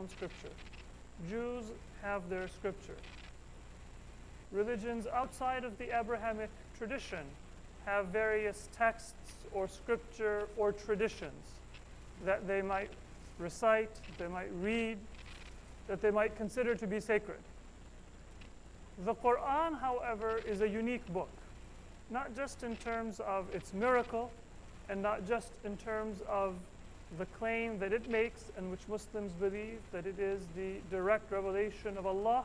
own scripture. Jews have their scripture. Religions outside of the Abrahamic tradition have various texts or scripture or traditions that they might recite, they might read, that they might consider to be sacred. The Quran, however, is a unique book, not just in terms of its miracle and not just in terms of the claim that it makes and which Muslims believe that it is the direct revelation of Allah,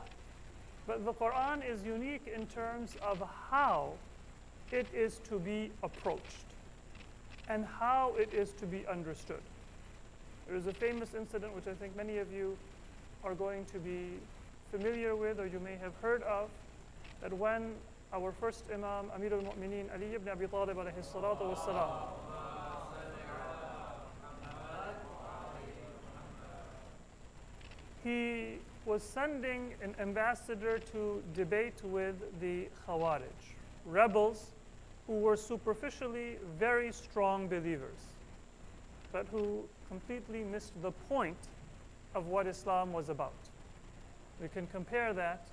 but the Quran is unique in terms of how it is to be approached and how it is to be understood. There is a famous incident which I think many of you are going to be familiar with, or you may have heard of, that when our first Imam, Amir al-Mu'mineen, Ali ibn Abi Talib alayhi salatu wa salam, he was sending an ambassador to debate with the Khawarij, rebels who were superficially very strong believers, but who completely missed the point of what Islam was about. We can compare that,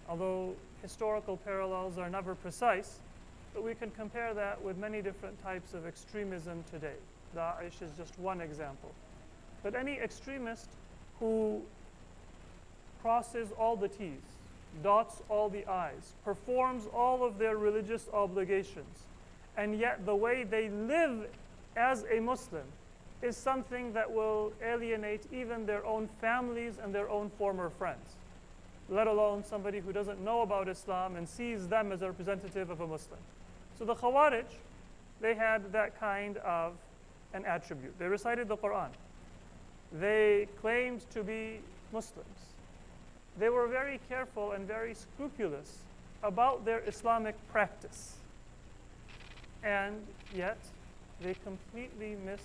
although historical parallels are never precise, but we can compare that with many different types of extremism today. Daesh is just one example. But any extremist who crosses all the T's, dots all the I's, performs all of their religious obligations, and yet the way they live as a Muslim is something that will alienate even their own families and their own former friends, let alone somebody who doesn't know about Islam and sees them as a representative of a Muslim. So the Khawarij, they had that kind of an attribute. They recited the Quran. They claimed to be Muslims. They were very careful and very scrupulous about their Islamic practice. And yet, they completely missed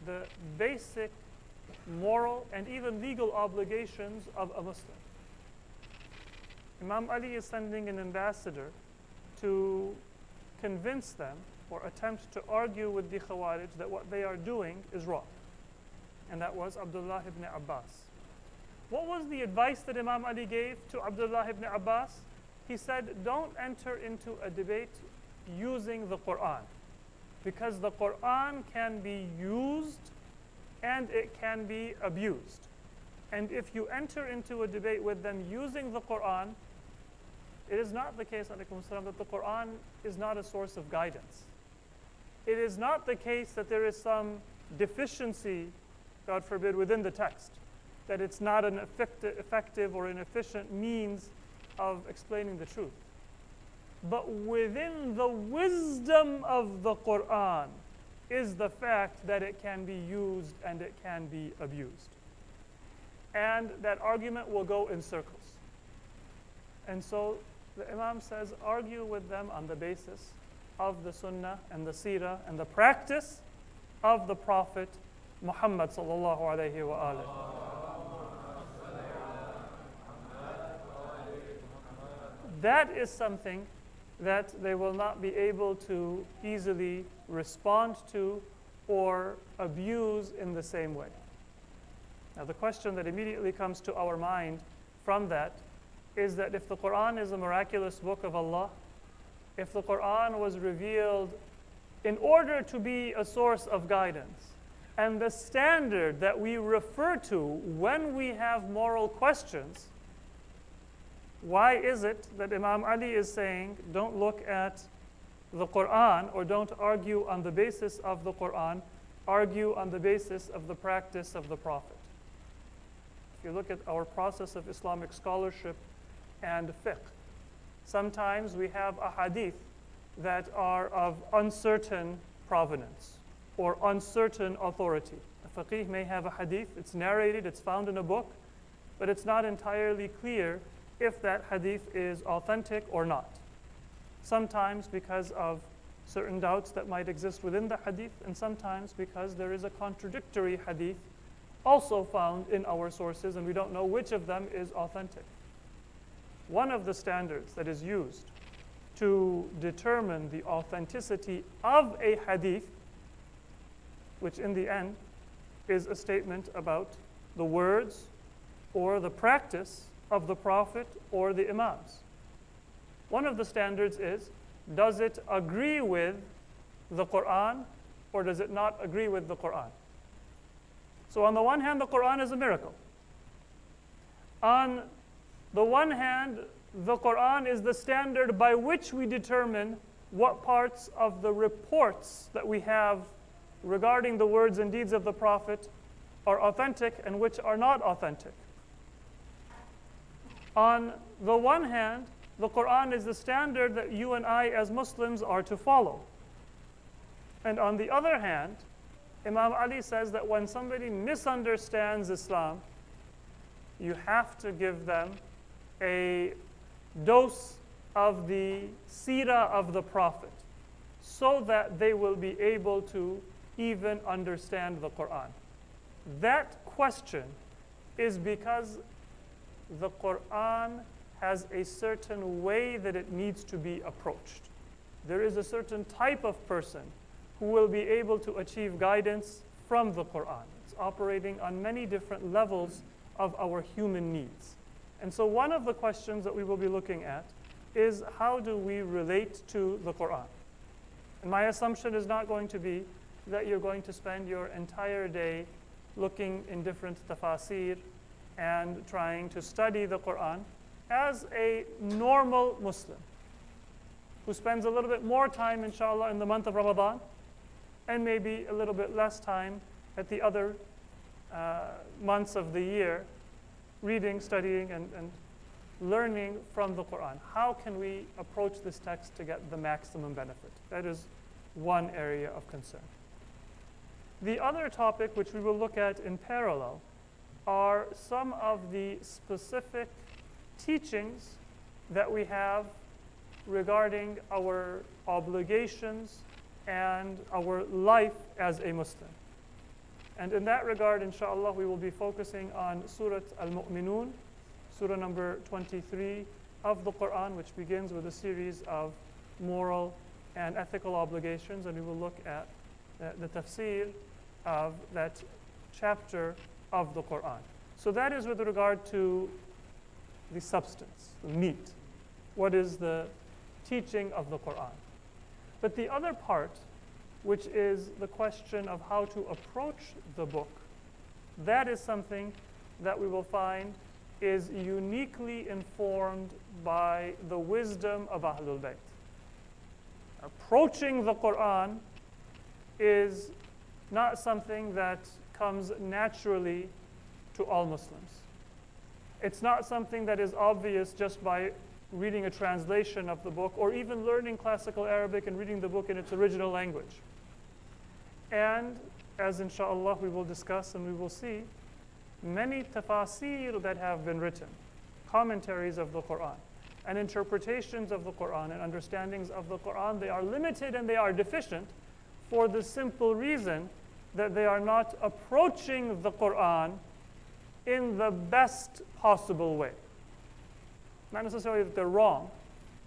the basic moral and even legal obligations of a Muslim. Imam Ali is sending an ambassador to convince them or attempt to argue with the Khawarij that what they are doing is wrong. And that was Abdullah ibn Abbas. What was the advice that Imam Ali gave to Abdullah ibn Abbas? He said, don't enter into a debate using the Quran, because the Quran can be used and it can be abused. And if you enter into a debate with them using the Quran, it is not the case, alaykum salam, that the Quran is not a source of guidance. It is not the case that there is some deficiency, God forbid, within the text, that it's not an effective or an efficient means of explaining the truth. But within the wisdom of the Quran is the fact that it can be used and it can be abused. And that argument will go in circles. And so the Imam says, argue with them on the basis of the Sunnah and the Seerah and the practice of the Prophet Muhammad sallallahu alayhi wa alihi. That is something that they will not be able to easily respond to or abuse in the same way. Now the question that immediately comes to our mind from that is that if the Quran is a miraculous book of Allah, if the Quran was revealed in order to be a source of guidance, and the standard that we refer to when we have moral questions, why is it that Imam Ali is saying, don't look at the Quran or don't argue on the basis of the Quran, argue on the basis of the practice of the Prophet? If you look at our process of Islamic scholarship and fiqh, sometimes we have a hadith that are of uncertain provenance or uncertain authority. A faqih may have a hadith, it's narrated, it's found in a book, but it's not entirely clear if that hadith is authentic or not. Sometimes because of certain doubts that might exist within the hadith, and sometimes because there is a contradictory hadith also found in our sources, and we don't know which of them is authentic. One of the standards that is used to determine the authenticity of a hadith, which in the end is a statement about the words or the practice of the Prophet or the Imams. One of the standards is, does it agree with the Quran or does it not agree with the Quran? So on the one hand, the Quran is a miracle. On the one hand, the Quran is the standard by which we determine what parts of the reports that we have regarding the words and deeds of the Prophet are authentic and which are not authentic. On the one hand, the Quran is the standard that you and I as Muslims are to follow. And on the other hand, Imam Ali says that when somebody misunderstands Islam, you have to give them a dose of the seerah of the Prophet so that they will be able to even understand the Quran. That question is because the Quran has a certain way that it needs to be approached. There is a certain type of person who will be able to achieve guidance from the Quran. It's operating on many different levels of our human needs. And so one of the questions that we will be looking at is, how do we relate to the Quran? And my assumption is not going to be that you're going to spend your entire day looking in different tafasir and trying to study the Quran as a normal Muslim who spends a little bit more time, inshallah, in the month of Ramadan and maybe a little bit less time at the other months of the year reading, studying, and learning from the Quran. How can we approach this text to get the maximum benefit? That is one area of concern. The other topic which we will look at in parallel are some of the specific teachings that we have regarding our obligations and our life as a Muslim. And in that regard, inshallah, we will be focusing on Surah Al-Mu'minun, Surah number 23 of the Quran, which begins with a series of moral and ethical obligations, and we will look at the tafsir of that chapter of the Quran. So that is with regard to the substance, the meat. What is the teaching of the Quran? But the other part, which is the question of how to approach the book, that is something that we will find is uniquely informed by the wisdom of Ahlul Bayt. Approaching the Quran is not something that comes naturally to all Muslims. It's not something that is obvious just by reading a translation of the book or even learning classical Arabic and reading the book in its original language. And as inshallah we will discuss and we will see, many tafasir that have been written, commentaries of the Quran, and interpretations of the Quran and understandings of the Quran, they are limited and they are deficient for the simple reason that they are not approaching the Quran in the best possible way. Not necessarily that they're wrong,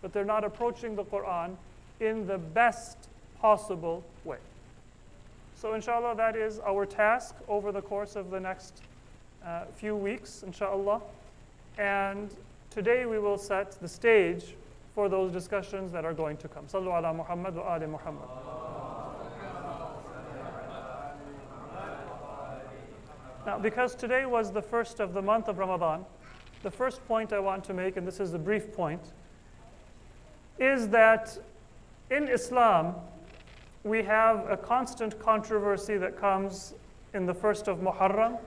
but they're not approaching the Quran in the best possible way. So inshallah, that is our task over the course of the next few weeks, inshallah. And today we will set the stage for those discussions that are going to come. Sallu ala Muhammad wa ali Muhammad. Now, because today was the first of the month of Ramadan, the first point I want to make, and this is a brief point, is that in Islam, we have a constant controversy that comes in the first of Muharram,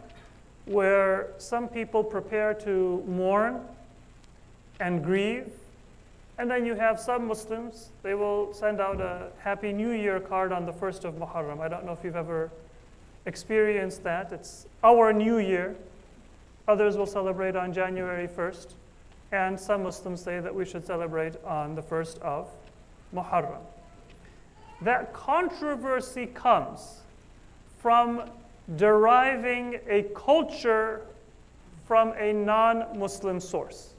where some people prepare to mourn and grieve. And then you have some Muslims, they will send out a Happy New Year card on the first of Muharram. I don't know if you've ever experienced that. It's our New Year. Others will celebrate on January 1st. And some Muslims say that we should celebrate on the 1st of Muharram. That controversy comes from deriving a culture from a non-Muslim source.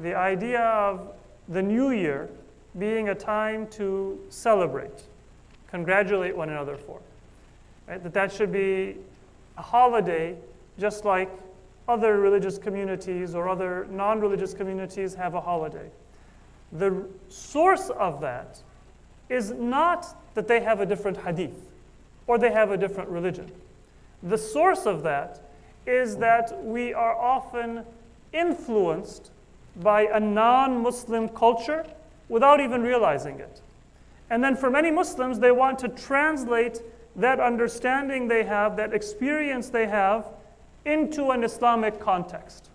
The idea of the New Year being a time to celebrate, congratulate one another for. Right? That should be a holiday just like other religious communities or other non-religious communities have a holiday. The source of that is not that they have a different hadith or they have a different religion. The source of that is that we are often influenced by a non-Muslim culture without even realizing it. And then for many Muslims, they want to translate that understanding they have, that experience they have, into an Islamic context.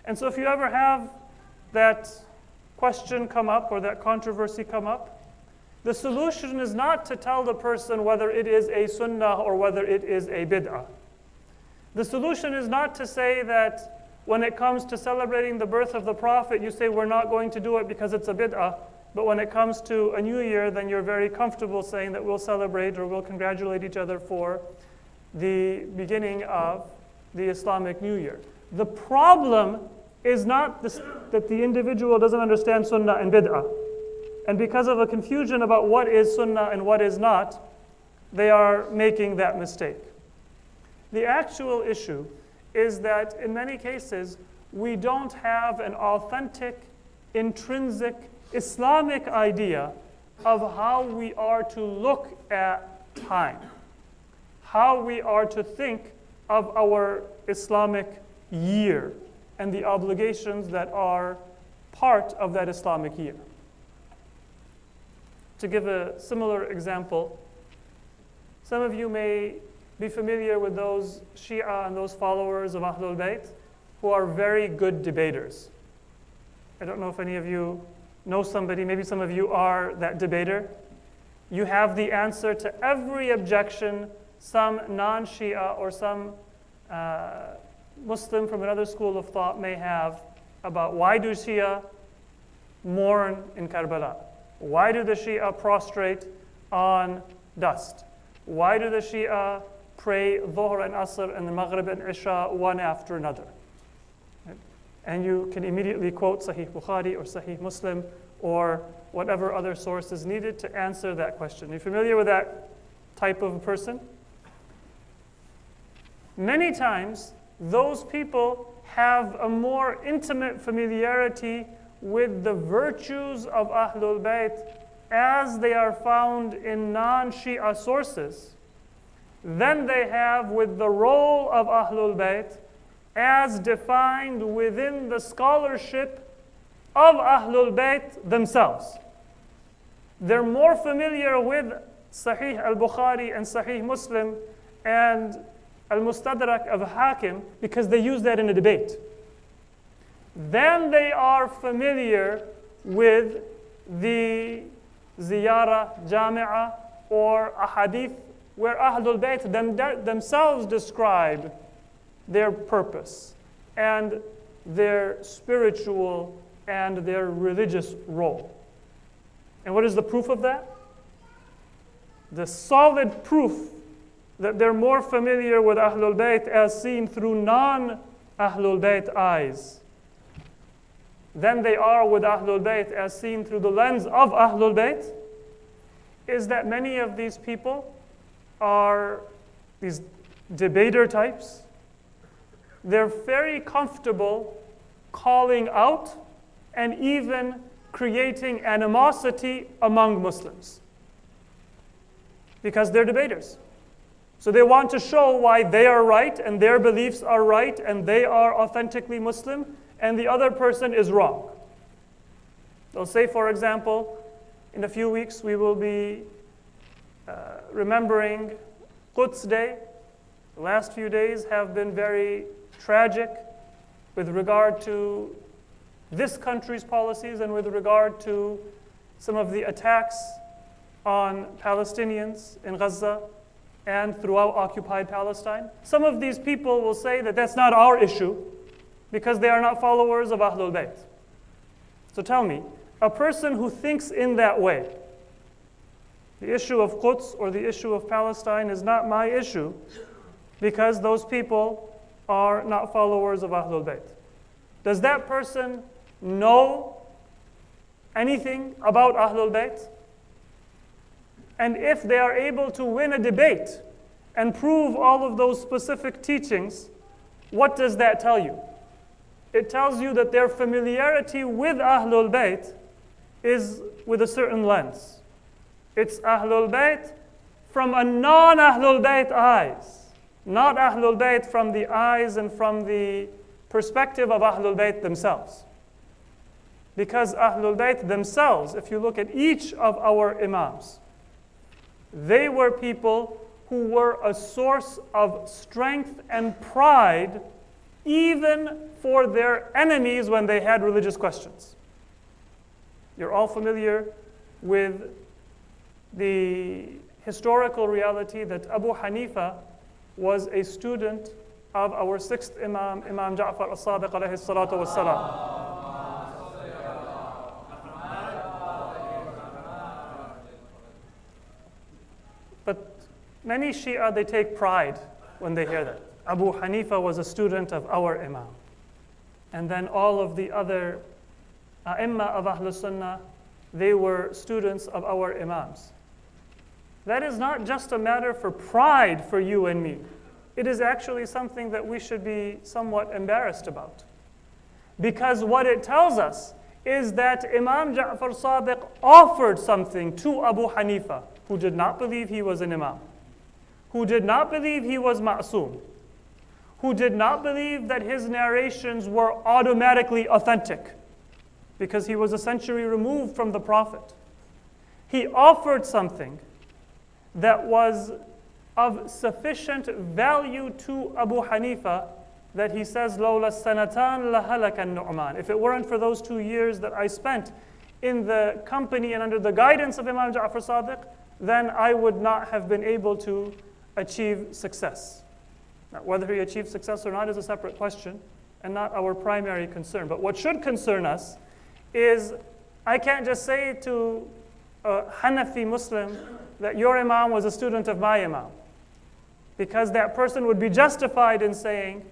And so if you ever have that question come up or that controversy come up, the solution is not to tell the person whether it is a sunnah or whether it is a bid'ah. The solution is not to say that when it comes to celebrating the birth of the Prophet, you say we're not going to do it because it's a bid'ah, but when it comes to a new year, then you're very comfortable saying that we'll celebrate or we'll congratulate each other for the beginning of the Islamic New Year. The problem is not that the individual doesn't understand sunnah and bid'ah. And because of a confusion about what is sunnah and what is not, they are making that mistake. The actual issue is that in many cases, we don't have an authentic, intrinsic Islamic idea of how we are to look at time, how we are to think of our Islamic year and the obligations that are part of that Islamic year. To give a similar example, some of you may be familiar with those Shia and those followers of Ahlul Bayt who are very good debaters. I don't know if any of you know somebody, maybe some of you are that debater. You have the answer to every objection some non-Shia or some Muslim from another school of thought may have about why do Shia mourn in Karbala? Why do the Shia prostrate on dust? Why do the Shia pray Dhuhr and Asr and the Maghrib and Isha one after another? Right? And you can immediately quote Sahih Bukhari or Sahih Muslim or whatever other source is needed to answer that question. Are you familiar with that type of person? Many times, those people have a more intimate familiarity with the virtues of Ahlul Bayt as they are found in non-Shia sources than they have with the role of Ahlul Bayt as defined within the scholarship of Ahlul Bayt themselves. They're more familiar with Sahih al-Bukhari and Sahih Muslim and al-Mustadrak of Hakim because they use that in a debate. Then they are familiar with the Ziyara Jami'ah or a hadith where Ahlul Bayt themselves describe their purpose and their spiritual and their religious role. And what is the proof of that? The solid proof that they're more familiar with Ahlul Bayt as seen through non-Ahlul Bayt eyes than they are with Ahlul Bayt as seen through the lens of Ahlul Bayt is that many of these people are these debater types. They're very comfortable calling out and even creating animosity among Muslims because they're debaters. So they want to show why they are right and their beliefs are right and they are authentically Muslim and the other person is wrong. They'll say, for example, in a few weeks we will be remembering Quds Day. The last few days have been very tragic with regard to this country's policies and with regard to some of the attacks on Palestinians in Gaza and throughout occupied Palestine. Some of these people will say that that's not our issue because they are not followers of Ahlul Bayt. So tell me, a person who thinks in that way, the issue of Quds or the issue of Palestine is not my issue because those people are not followers of Ahlul Bayt. Does that person know anything about Ahlul Bayt? And if they are able to win a debate and prove all of those specific teachings, What does that tell you? It tells you that their familiarity with Ahlul Bayt is with a certain lens. It's Ahlul Bayt from a non-Ahlul Bayt eyes, not Ahlul Bayt from the eyes and from the perspective of Ahlul Bayt themselves. Because Ahlul Bayt themselves, if you look at each of our Imams, they were people who were a source of strength and pride even for their enemies when they had religious questions. You're all familiar with the historical reality that Abu Hanifa was a student of our sixth Imam, Imam Ja'far as-Sadiq alayhi salatu was-salam. But many Shia, they take pride when they hear that. Abu Hanifa was a student of our Imam. And then all of the other A'imma of Ahlul Sunnah, they were students of our Imams. That is not just a matter for pride for you and me. It is actually something that we should be somewhat embarrassed about. Because what it tells us is that Imam Ja'far Sadiq offered something to Abu Hanifa, who did not believe he was an Imam, who did not believe he was ma'soom, who did not believe that his narrations were automatically authentic, because he was a century removed from the Prophet. He offered something that was of sufficient value to Abu Hanifa that he says, لَوْلَا السَّنَتَانْ لَهَلَكَ النُّعْمَانِ. If it weren't for those 2 years that I spent in the company and under the guidance of Imam Ja'far Sadiq, then I would not have been able to achieve success. Now, whether he achieved success or not is a separate question and not our primary concern. But what should concern us is, I can't just say to a Hanafi Muslim that your Imam was a student of my Imam, because that person would be justified in saying,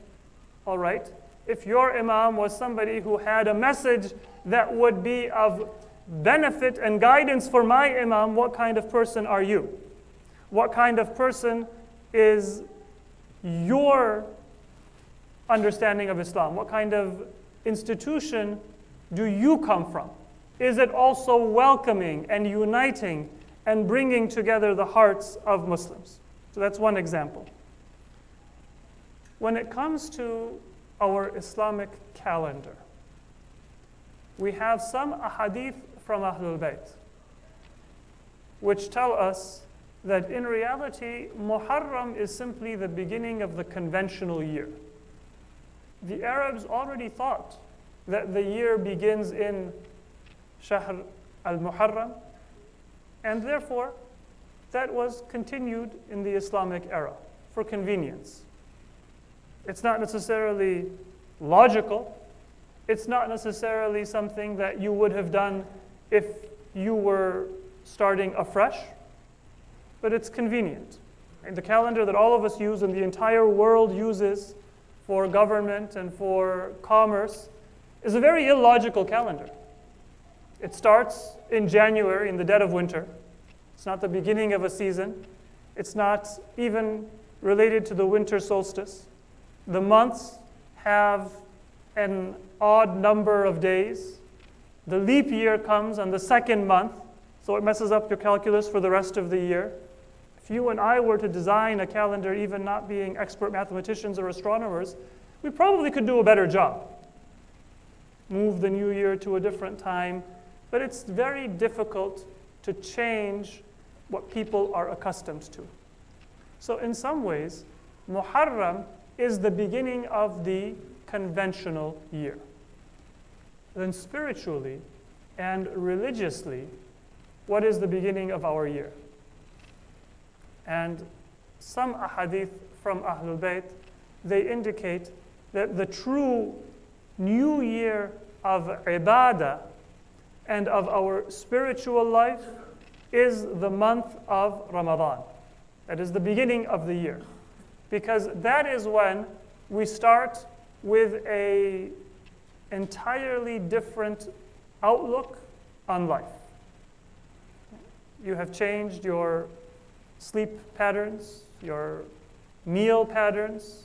all right, if your Imam was somebody who had a message that would be of benefit and guidance for my Imam, what kind of person are you? What kind of person is your understanding of Islam? What kind of institution do you come from? Is it also welcoming and uniting and bringing together the hearts of Muslims? So that's one example. When it comes to our Islamic calendar, we have some ahadith from Ahlul Bayt which tell us that in reality, Muharram is simply the beginning of the conventional year. The Arabs already thought that the year begins in Shahr al-Muharram, and therefore that was continued in the Islamic era for convenience. It's not necessarily logical. It's not necessarily something that you would have done if you were starting afresh, but it's convenient. And the calendar that all of us use and the entire world uses for government and for commerce is a very illogical calendar. It starts in January, in the dead of winter. It's not the beginning of a season. It's not even related to the winter solstice. The months have an odd number of days. The leap year comes on the second month, so it messes up your calculus for the rest of the year. If you and I were to design a calendar, even not being expert mathematicians or astronomers, we probably could do a better job. Move the new year to a different time, but it's very difficult to change what people are accustomed to. So in some ways, Muharram is the beginning of the conventional year. Then spiritually and religiously, what is the beginning of our year? And some ahadith from Ahlul Bayt, they indicate that the true new year of ibadah and of our spiritual life is the month of Ramadan. That is the beginning of the year. Because that is when we start with an entirely different outlook on life. You have changed your sleep patterns, your meal patterns.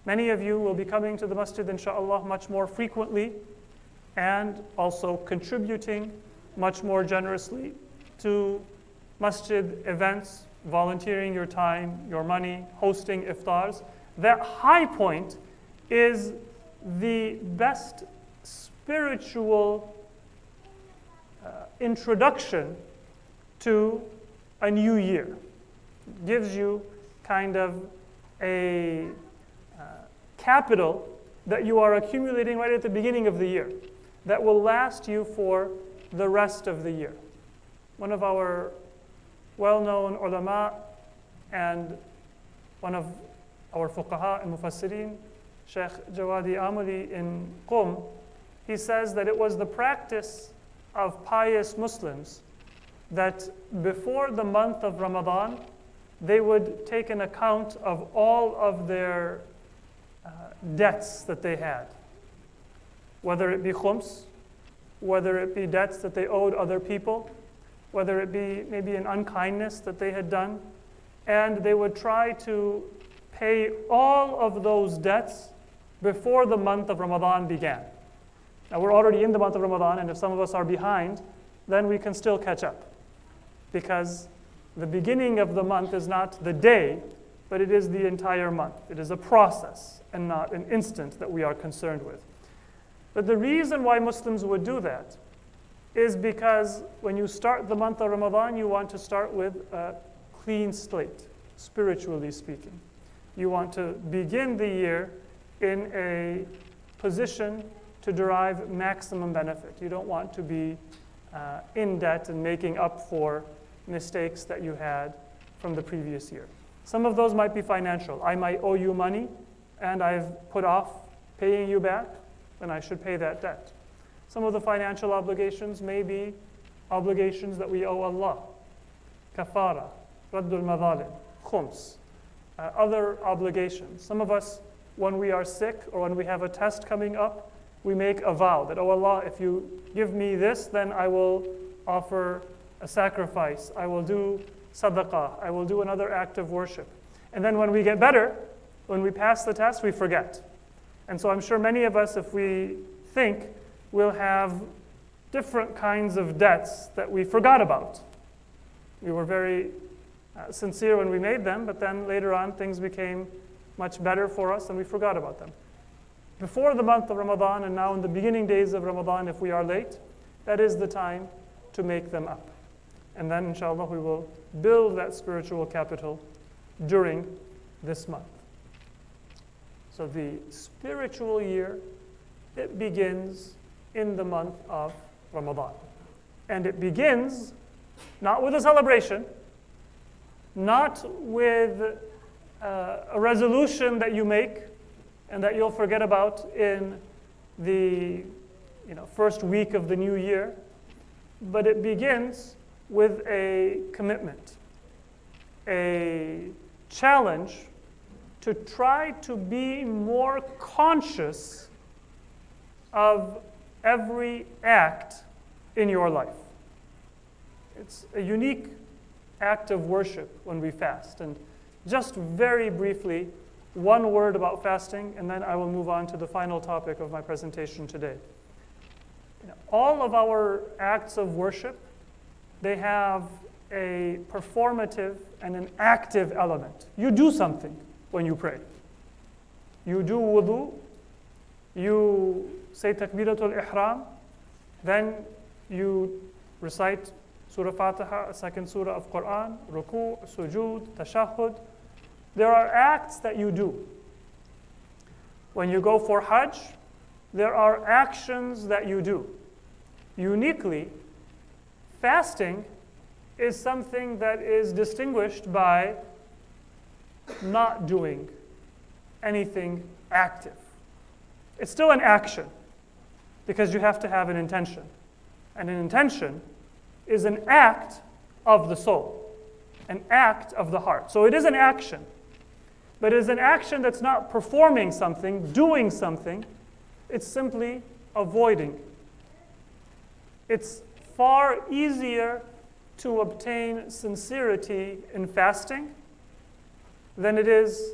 Many of you will be coming to the masjid, inshallah, much more frequently and also contributing much more generously to masjid events, volunteering your time, your money, hosting iftars. That high point is the best spiritual introduction to a new year. It gives you kind of a capital that you are accumulating right at the beginning of the year that will last you for the rest of the year. One of our well-known ulama and one of our fuqaha and mufassirin, Sheikh Jawadi Amuli in Qum, he says that it was the practice of pious Muslims that before the month of Ramadan, they would take an account of all of their debts that they had, whether it be khums, whether it be debts that they owed other people, whether it be maybe an unkindness that they had done, and they would try to pay all of those debts before the month of Ramadan began. Now we're already in the month of Ramadan, and if some of us are behind, then we can still catch up, because the beginning of the month is not the day, but it is the entire month. It is a process and not an instant that we are concerned with. But the reason why Muslims would do that is because when you start the month of Ramadan, you want to start with a clean slate, spiritually speaking. You want to begin the year in a position to derive maximum benefit. You don't want to be in debt and making up for mistakes that you had from the previous year. Some of those might be financial. I might owe you money and I've put off paying you back, then I should pay that debt. Some of the financial obligations may be obligations that we owe Allah. Kafara, Raddul Madhalim, Khums, other obligations. Some of us, when we are sick or when we have a test coming up, we make a vow that, oh Allah, if you give me this, then I will offer a sacrifice. I will do sadaqah. I will do another act of worship. And then when we get better, when we pass the test, we forget. And so I'm sure many of us, if we think, will have different kinds of debts that we forgot about. We were very sincere when we made them, but then later on things became much better for us and we forgot about them. Before the month of Ramadan and now in the beginning days of Ramadan, if we are late, that is the time to make them up. And then inshallah we will build that spiritual capital during this month. So the spiritual year, it begins in the month of Ramadan. And it begins not with a celebration, not with a resolution that you make and that you'll forget about in the first week of the new year, but it begins with a commitment, a challenge to try to be more conscious of every act in your life. It's a unique act of worship when we fast. And just very briefly, one word about fasting, and then I will move on to the final topic of my presentation today. All of our acts of worship, they have a performative and an active element. You do something when you pray. You do wudu, you say takbiratul ihram, then you recite Surah Fatiha, a second surah of Quran, ruku', sujood, tashahhud. There are acts that you do. When you go for Hajj, there are actions that you do. Uniquely, fasting is something that is distinguished by not doing anything active. It's still an action because you have to have an intention. And an intention is an act of the soul, an act of the heart. So it is an action, but it is an action that's not performing something, doing something. It's simply avoiding. It's far easier to obtain sincerity in fasting than it is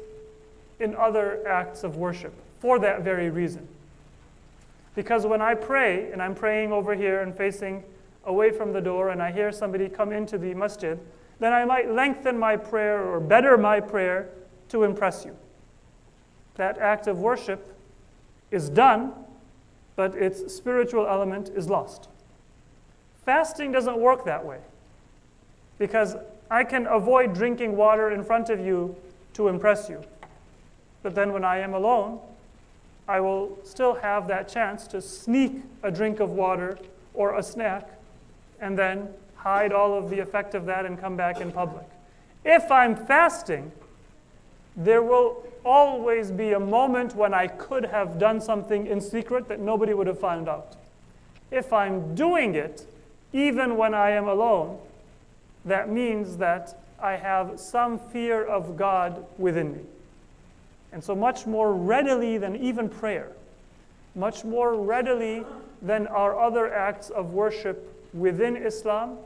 in other acts of worship for that very reason. Because when I pray, and I'm praying over here and facing away from the door, and I hear somebody come into the masjid, then I might lengthen my prayer or better my prayer to impress you. That act of worship is done, but its spiritual element is lost. Fasting doesn't work that way, because I can avoid drinking water in front of you to impress you. But then when I am alone, I will still have that chance to sneak a drink of water or a snack and then hide all of the effect of that and come back in public. If I'm fasting, there will always be a moment when I could have done something in secret that nobody would have found out. If I'm doing it, even when I am alone, that means that I have some fear of God within me. And so much more readily than even prayer, much more readily than our other acts of worship within Islam,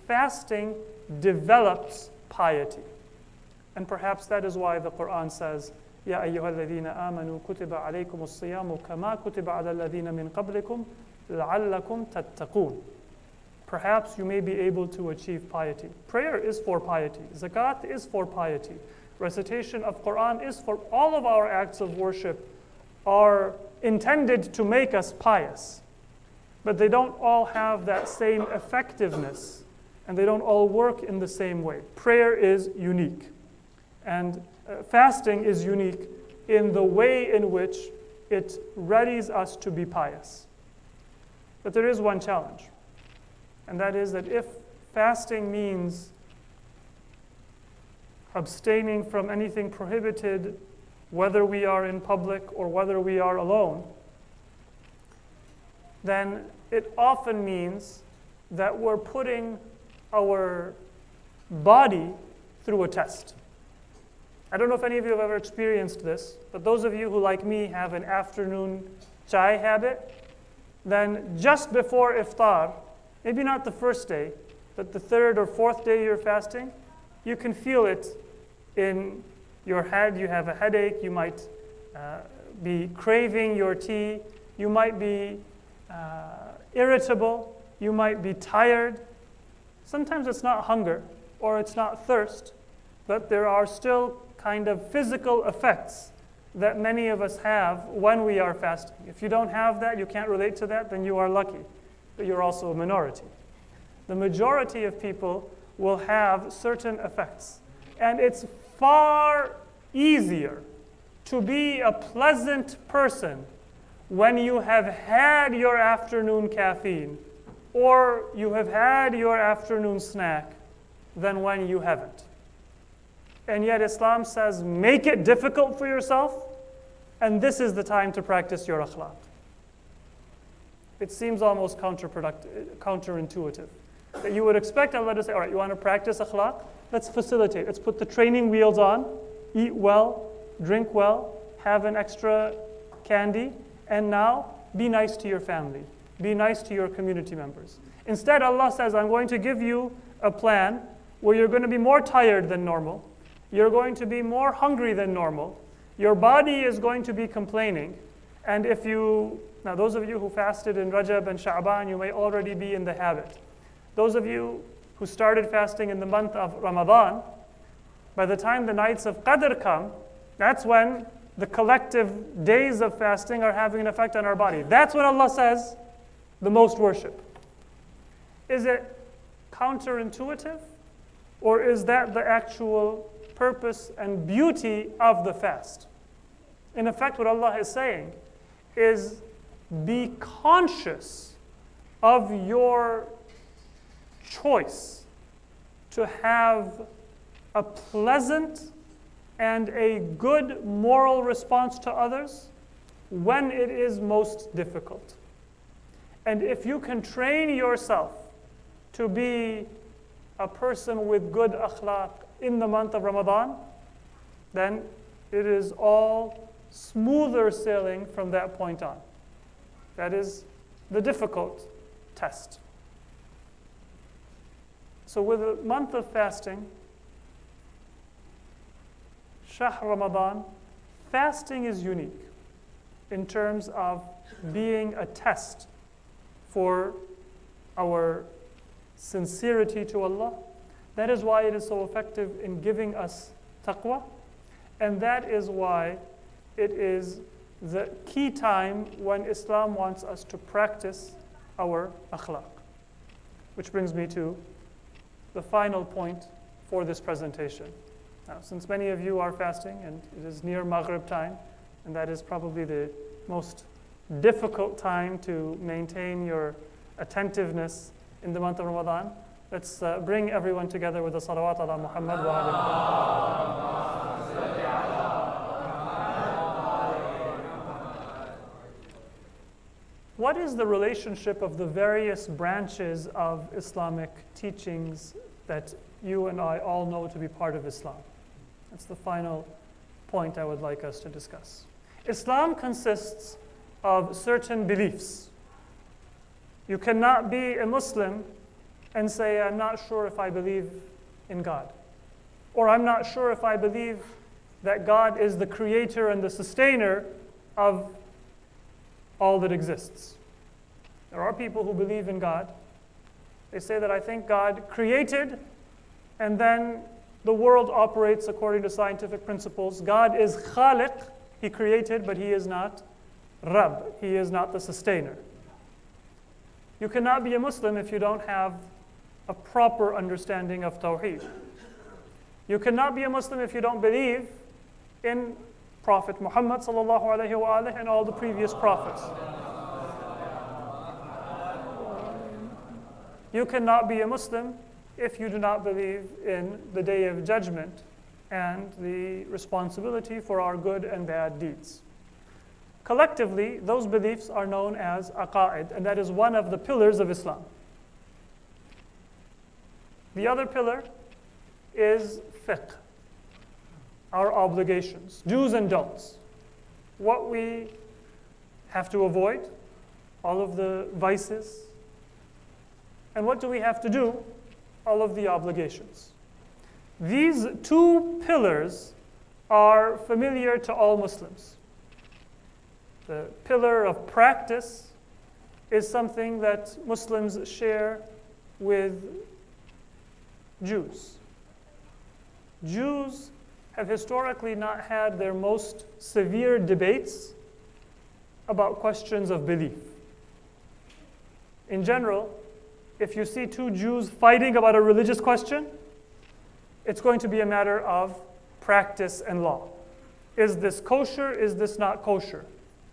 fasting develops piety. And perhaps that is why the Quran says, يَا أَيُّهَا الَّذِينَ آمَنُوا كُتِبَ عَلَيْكُمُ الصِّيَامُ كَمَا كُتِبَ عَلَى الَّذِينَ مِنْ قَبْلِكُمْ لَعَلَّكُمْ تَتَّقُونَ. Perhaps you may be able to achieve piety. Prayer is for piety. Zakat is for piety. Recitation of Quran is for all of our acts of worship are intended to make us pious. But they don't all have that same effectiveness, and they don't all work in the same way. Prayer is unique. And fasting is unique in the way in which it readies us to be pious. But there is one challenge. And that is that if fasting means abstaining from anything prohibited, whether we are in public or whether we are alone, then it often means that we're putting our body through a test. I don't know if any of you have ever experienced this, but those of you who, like me, have an afternoon chai habit, then just before iftar, maybe not the first day, but the third or fourth day you're fasting, you can feel it in your head. You have a headache. You might be craving your tea. You might be irritable. You might be tired. Sometimes it's not hunger or it's not thirst, but there are still kind of physical effects that many of us have when we are fasting. If you don't have that, you can't relate to that, then you are lucky. But you're also a minority. The majority of people will have certain effects. And it's far easier to be a pleasant person when you have had your afternoon caffeine or you have had your afternoon snack than when you haven't. And yet Islam says, make it difficult for yourself, and this is the time to practice your akhlaq. It seems almost counterintuitive. That you would expect Allah to say, all right, you want to practice akhlaq? Let's facilitate. Let's put the training wheels on, eat well, drink well, have an extra candy, and now be nice to your family. Be nice to your community members. Instead, Allah says, I'm going to give you a plan where you're going to be more tired than normal. You're going to be more hungry than normal. Your body is going to be complaining. And if you, now those of you who fasted in Rajab and Sha'ban, you may already be in the habit. Those of you who started fasting in the month of Ramadan, by the time the nights of Qadr come, that's when the collective days of fasting are having an effect on our body. That's when Allah says, the most worship. Is it counterintuitive? Or is that the actual purpose and beauty of the fast? In effect, what Allah is saying is be conscious of your choice to have a pleasant and a good moral response to others when it is most difficult. And if you can train yourself to be a person with good akhlaq in the month of Ramadan, then it is all smoother sailing from that point on. That is the difficult test. So with a month of fasting, Shahr Ramadan, fasting is unique in terms of being a test for our sincerity to Allah. That is why it is so effective in giving us taqwa, and that is why it is the key time when Islam wants us to practice our akhlaq. Which brings me to the final point for this presentation. Now, since many of you are fasting, and it is near Maghrib time, and that is probably the most difficult time to maintain your attentiveness in the month of Ramadan, let's bring everyone together with the salawat ala Muhammad wa ala. What is the relationship of the various branches of Islamic teachings that you and I all know to be part of Islam? That's the final point I would like us to discuss. Islam consists of certain beliefs. You cannot be a Muslim and say, I'm not sure if I believe in God. Or I'm not sure if I believe that God is the creator and the sustainer of all that exists. There are people who believe in God. They say that I think God created and then the world operates according to scientific principles. God is Khaliq, He created, but He is not Rabb, He is not the sustainer. You cannot be a Muslim if you don't have a proper understanding of Tawheed. You cannot be a Muslim if you don't believe in Prophet Muhammad sallallahu alaihi wa alihi and all the previous prophets. You cannot be a Muslim if you do not believe in the Day of Judgment and the responsibility for our good and bad deeds. Collectively, those beliefs are known as aqa'id, and that is one of the pillars of Islam. The other pillar is fiqh, our obligations, do's and don'ts. What we have to avoid, all of the vices, and what do we have to do, all of the obligations. These two pillars are familiar to all Muslims. The pillar of practice is something that Muslims share with Jews. Jews have historically not had their most severe debates about questions of belief. In general, if you see two Jews fighting about a religious question, it's going to be a matter of practice and law. Is this kosher? Is this not kosher?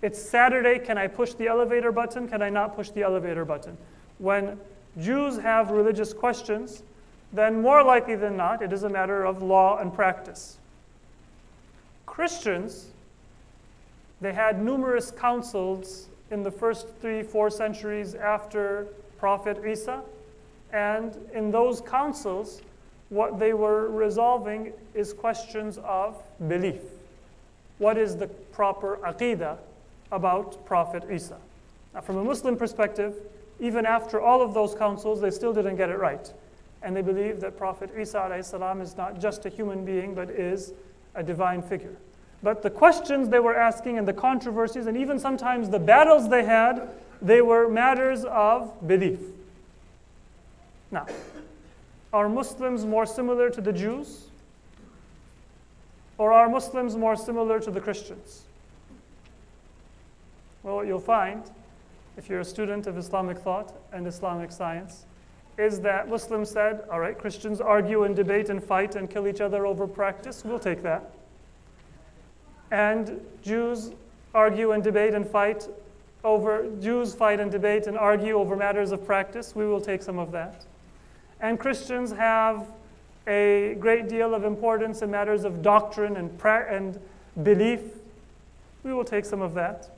It's Saturday, can I push the elevator button? Can I not push the elevator button? When Jews have religious questions, then more likely than not, it is a matter of law and practice. Christians, they had numerous councils in the first 3-4 centuries after Prophet Isa, and in those councils, what they were resolving is questions of belief. What is the proper aqidah about Prophet Isa? Now, from a Muslim perspective, even after all of those councils, they still didn't get it right. And they believe that Prophet Isa alayhi salam is not just a human being, but is a divine figure. But the questions they were asking and the controversies and even sometimes the battles they had, they were matters of belief. Now, are Muslims more similar to the Jews? Or are Muslims more similar to the Christians? Well, what you'll find, if you're a student of Islamic thought and Islamic science, is that Muslims said, all right, Christians argue and debate and fight and kill each other over practice, we'll take that. And Jews argue and debate and fight over, Jews fight and debate and argue over matters of practice, we will take some of that. And Christians have a great deal of importance in matters of doctrine and belief, we will take some of that.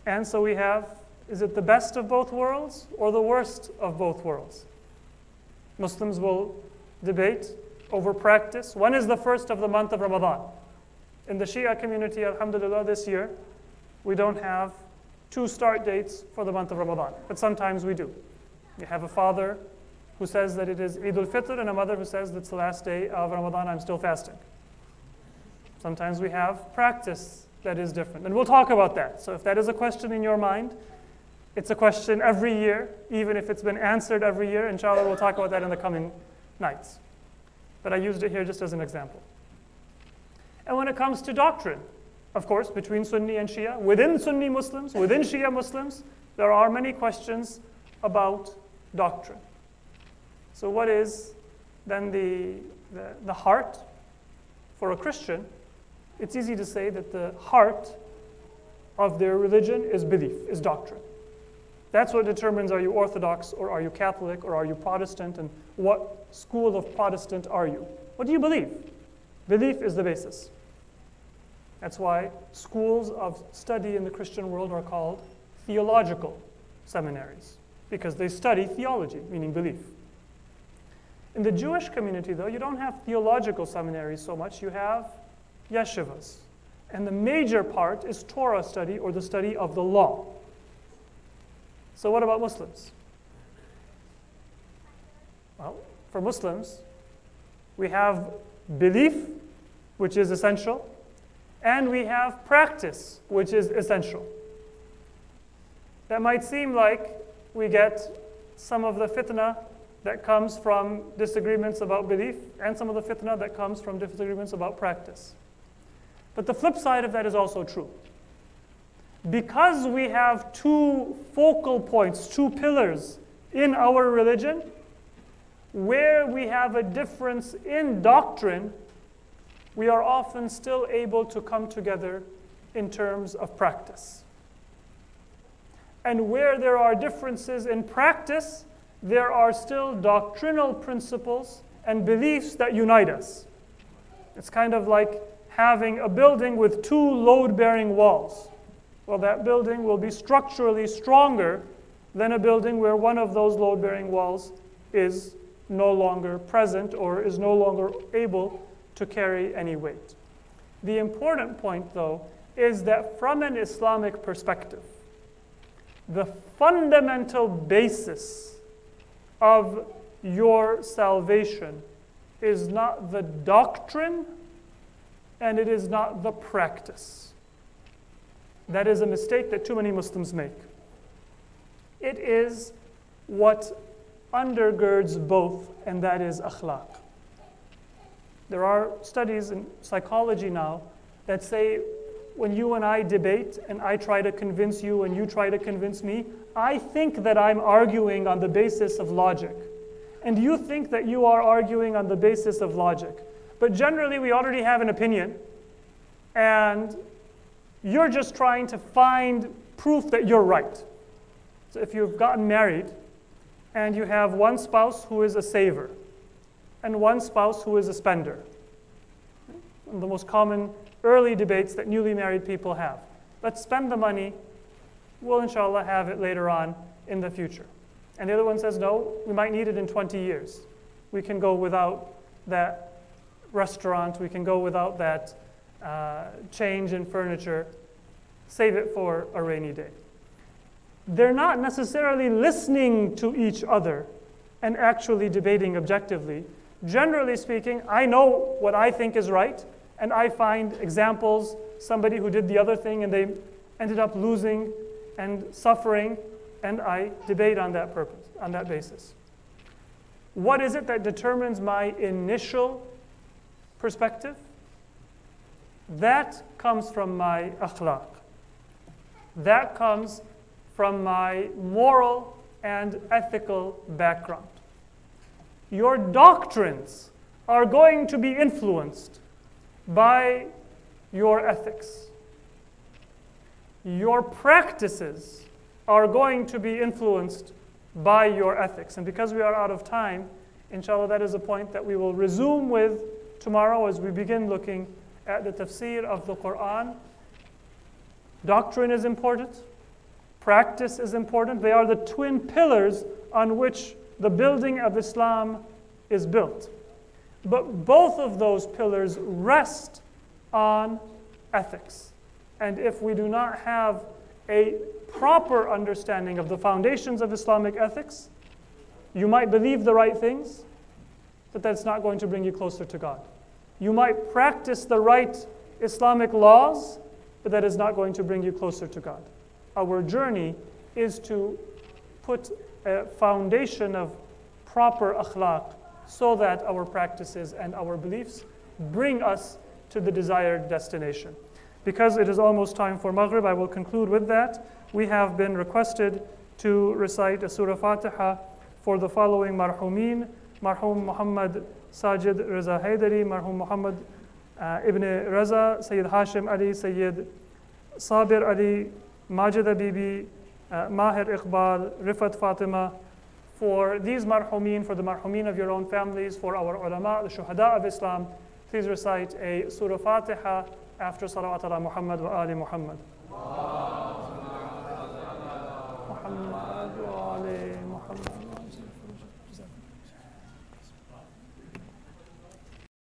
And so we have, is it the best of both worlds or the worst of both worlds? Muslims will debate over practice. When is the first of the month of Ramadan? In the Shia community, alhamdulillah, this year, we don't have 2 start dates for the month of Ramadan, but sometimes we do. We have a father who says that it is Eid al-Fitr and a mother who says that it's the last day of Ramadan, I'm still fasting. Sometimes we have practice that is different. And we'll talk about that. So if that is a question in your mind, it's a question every year, even if it's been answered every year. Inshallah, we'll talk about that in the coming nights. But I used it here just as an example. And when it comes to doctrine, of course, between Sunni and Shia, within Sunni Muslims, within Shia Muslims, there are many questions about doctrine. So what is then the heart for a Christian? It's easy to say that the heart of their religion is belief, is doctrine. That's what determines, are you Orthodox or are you Catholic or are you Protestant, and what school of Protestant are you? What do you believe? Belief is the basis. That's why schools of study in the Christian world are called theological seminaries, because they study theology, meaning belief. In the Jewish community, though, you don't have theological seminaries so much. You have yeshivas. And the major part is Torah study, or the study of the law. So what about Muslims? Well, for Muslims, we have belief, which is essential, and we have practice, which is essential. That might seem like we get some of the fitna that comes from disagreements about belief, and some of the fitna that comes from disagreements about practice. But the flip side of that is also true. Because we have two focal points, two pillars in our religion, where we have a difference in doctrine, we are often still able to come together in terms of practice. And where there are differences in practice, there are still doctrinal principles and beliefs that unite us. It's kind of like having a building with two load-bearing walls. Well, that building will be structurally stronger than a building where one of those load-bearing walls is no longer present or is no longer able to carry any weight. The important point, though, is that from an Islamic perspective, the fundamental basis of your salvation is not the doctrine and it is not the practice. That is a mistake that too many Muslims make. It is what undergirds both, and that is akhlaq. There are studies in psychology now that say when you and I debate and I try to convince you and you try to convince me, I think that I'm arguing on the basis of logic. And you think that you are arguing on the basis of logic. But generally we already have an opinion, and you're just trying to find proof that you're right. So if you've gotten married and you have one spouse who is a saver and one spouse who is a spender, one of the most common early debates that newly married people have. Let's spend the money, we'll inshallah have it later on in the future. And the other one says, no, we might need it in 20 years. We can go without that restaurant, we can go without that change in furniture, save it for a rainy day. They're not necessarily listening to each other and actually debating objectively. Generally speaking, I know what I think is right, and I find examples, somebody who did the other thing and they ended up losing and suffering, and I debate on that purpose, on that basis. What is it that determines my initial perspective? That comes from my akhlaq. That comes from my moral and ethical background. Your doctrines are going to be influenced by your ethics. Your practices are going to be influenced by your ethics. And because we are out of time, inshallah, that is a point that we will resume with tomorrow as we begin looking at the tafsir of the Quran. Doctrine is important. Practice is important. They are the twin pillars on which the building of Islam is built. But both of those pillars rest on ethics. And if we do not have a proper understanding of the foundations of Islamic ethics, you might believe the right things, but that's not going to bring you closer to God. You might practice the right Islamic laws, but that is not going to bring you closer to God. Our journey is to put a foundation of proper akhlaq so that our practices and our beliefs bring us to the desired destination. Because it is almost time for Maghrib, I will conclude with that. We have been requested to recite a Surah Fatiha for the following marhumin: Marhum Muhammad Sajid Reza Haydari, Marhum Muhammad Ibn Reza, Sayyid Hashim Ali, Sayyid Sabir Ali, Majida Bibi, Mahir Iqbal, Rifat Fatima. For these marhumin, for the marhumin of your own families, for our ulama, the shuhada of Islam, please recite a Surah Fatiha after Salawat ala Muhammad wa Ali Muhammad. Muhammad wa Ali Muhammad.